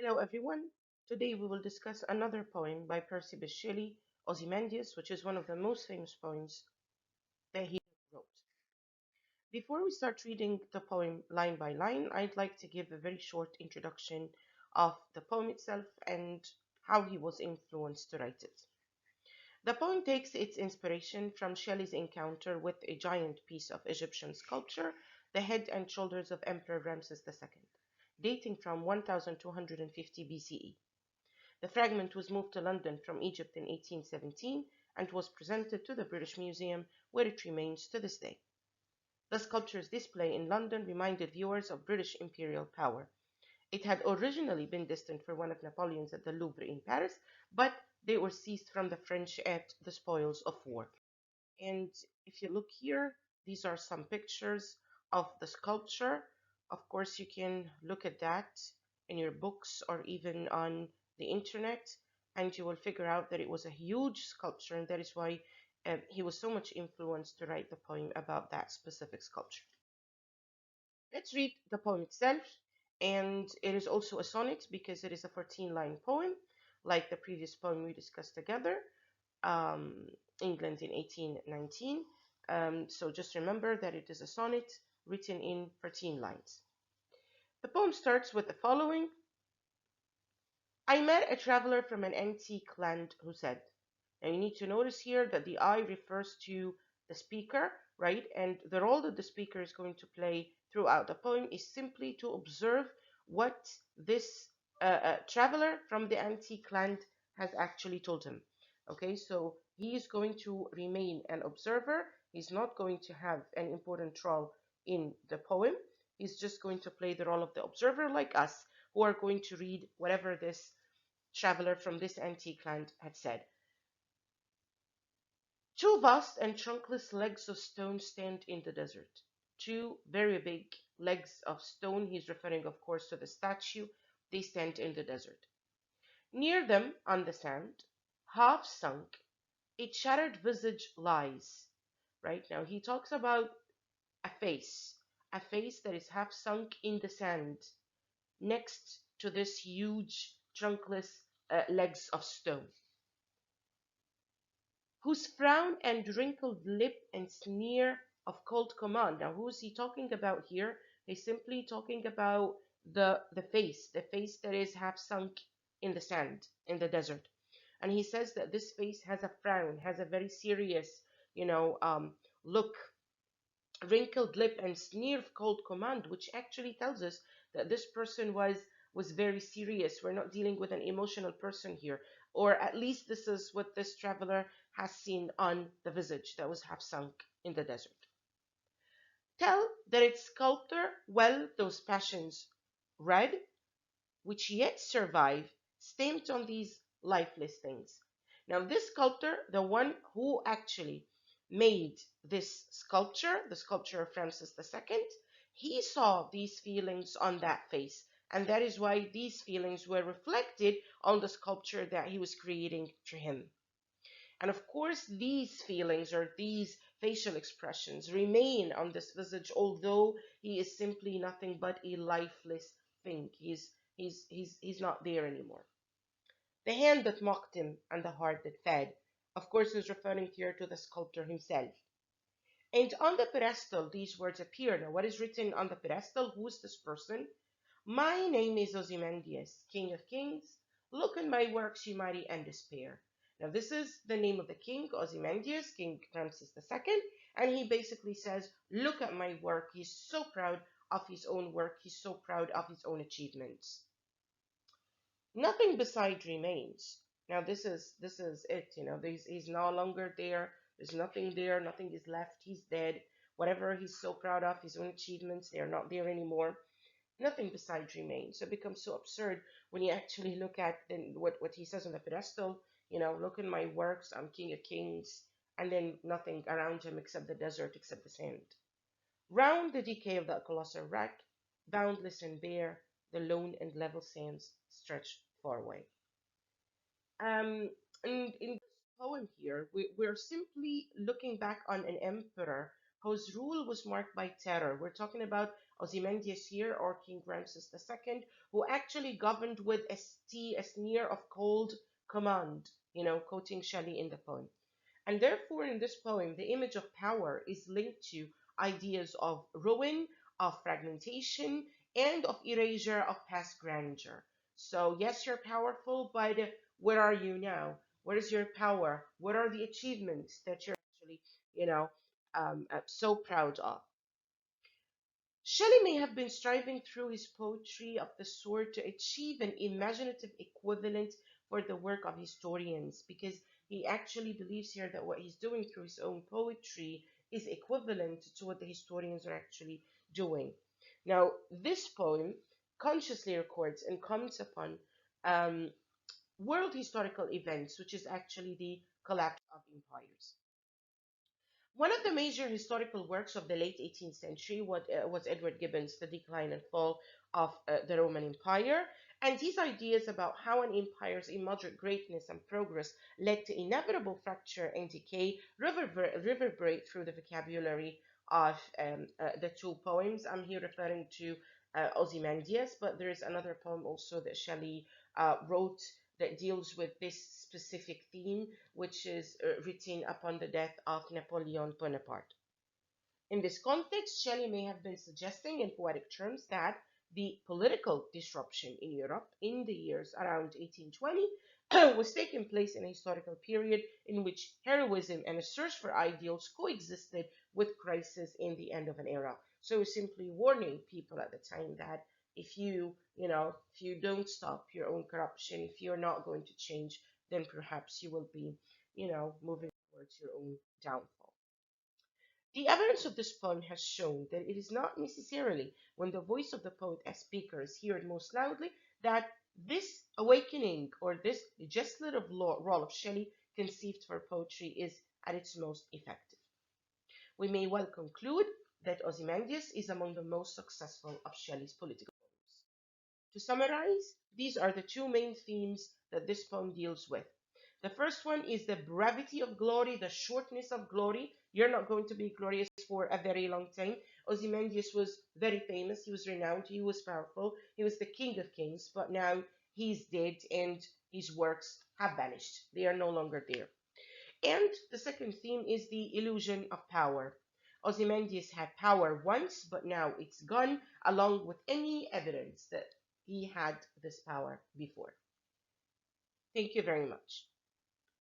Hello everyone. Today we will discuss another poem by Percy Bysshe Shelley, Ozymandias, which is one of the most famous poems that he wrote. Before we start reading the poem line by line, I'd like to give a very short introduction of the poem itself and how he was influenced to write it. The poem takes its inspiration from Shelley's encounter with a giant piece of Egyptian sculpture, the head and shoulders of Emperor Ramses II, dating from 1250 BCE. The fragment was moved to London from Egypt in 1817 and was presented to the British Museum, where it remains to this day. The sculpture's display in London reminded viewers of British imperial power. It had originally been destined for one of Napoleon's at the Louvre in Paris, but they were seized from the French at the spoils of war. And if you look here, these are some pictures of the sculpture. Of course, you can look at that in your books or even on the internet, and you will figure out that it was a huge sculpture, and that is why he was so much influenced to write the poem about that specific sculpture. Let's read the poem itself, and it is also a sonnet because it is a 14-line poem, like the previous poem we discussed together, England in 1819. So just remember that it is a sonnet written in 14 lines. The poem starts with the following. I met a traveler from an antique land who said. Now you need to notice here that the I refers to the speaker, right? And the role that the speaker is going to play throughout the poem is simply to observe what this traveler from the antique land has actually told him. Okay, so he is going to remain an observer. He's not going to have an important role in the poem. He's just going to play the role of the observer, like us, who are going to read whatever this traveler from this antique land had said. Two vast and trunkless legs of stone stand in the desert. Two very big legs of stone, he's referring, of course, to the statue, they stand in the desert. Near them, on the sand, half sunk, a shattered visage lies. Right now, he talks about a face that is half sunk in the sand next to this huge trunkless legs of stone, whose frown and wrinkled lip and sneer of cold command. Now, who is he talking about here? He's simply talking about the face that is half sunk in the sand, in the desert. And he says that this face has a frown, has a very serious, look, wrinkled lip and sneer of cold command, which actually tells us that this person was very serious. We're not dealing with an emotional person here, or at least this is what this traveler has seen on the visage that was half sunk in the desert. Tell that its sculptor well those passions read, which yet survive, stamped on these lifeless things. Now, this sculptor, the one who actually made this sculpture, the sculpture of Francis II, he saw these feelings on that face. And that is why these feelings were reflected on the sculpture that he was creating to him. And of course, these feelings or these facial expressions remain on this visage, although he is simply nothing but a lifeless thing. He's not there anymore. The hand that mocked him and the heart that fed. Of course, he's referring here to the sculptor himself. And on the pedestal, these words appear. Now, what is written on the pedestal? Who is this person? My name is Ozymandias, King of Kings. Look on my works, you mighty, and despair. Now, this is the name of the king, Ozymandias, King Ramses II, and he basically says, look at my work. He's so proud of his own work. He's so proud of his own achievements. Nothing beside remains. Now, this is it. He's no longer there. There's nothing there. Nothing is left. He's dead. Whatever he's so proud of, his own achievements, they are not there anymore. Nothing besides remains. So it becomes so absurd when you actually look at then what he says on the pedestal. Look at my works, I'm King of Kings, and then nothing around him except the desert, except the sand. Round the decay of that colossal wreck, boundless and bare, the lone and level sands stretch far away. Um, and in this poem here, we're simply looking back on an emperor whose rule was marked by terror. We're talking about Ozymandias here, or King Ramses II, who actually governed with a sneer of cold command, quoting Shelley in the poem. And therefore, in this poem, the image of power is linked to ideas of ruin, of fragmentation, and of erasure of past grandeur. So, yes, you're powerful, but where are you now? Where is your power? What are the achievements that you're actually, you know, so proud of? Shelley may have been striving through his poetry of the sort to achieve an imaginative equivalent for the work of historians, because he actually believes here that what he's doing through his own poetry is equivalent to what the historians are actually doing. Now, this poem consciously records and comments upon um, world historical events, which is actually the collapse of empires. One of the major historical works of the late 18th century was Edward Gibbon's The Decline and Fall of the Roman Empire. And these ideas about how an empire's immoderate greatness and progress led to inevitable fracture and decay reverberate through the vocabulary of the two poems. I'm here referring to Ozymandias, but there is another poem also that Shelley wrote that deals with this specific theme, which is written upon the death of Napoleon Bonaparte. In this context, Shelley may have been suggesting in poetic terms that the political disruption in Europe in the years around 1820 was taking place in a historical period in which heroism and a search for ideals coexisted with crisis in the end of an era. So simply warning people at the time that if you don't stop your own corruption, if you're not going to change, then perhaps you will be, moving towards your own downfall. The evidence of this poem has shown that it is not necessarily when the voice of the poet as speaker is heard most loudly that this awakening or this legislative role of Shelley conceived for poetry is at its most effective. We may well conclude that Ozymandias is among the most successful of Shelley's political poems. To summarize, these are the two main themes that this poem deals with. The first one is the brevity of glory, the shortness of glory. You're not going to be glorious for a very long time. Ozymandias was very famous, he was renowned, he was powerful, he was the king of kings, but now he's dead and his works have vanished. They are no longer there. And the second theme is the illusion of power. Ozymandias had power once, but now it's gone, along with any evidence that he had this power before. Thank you very much.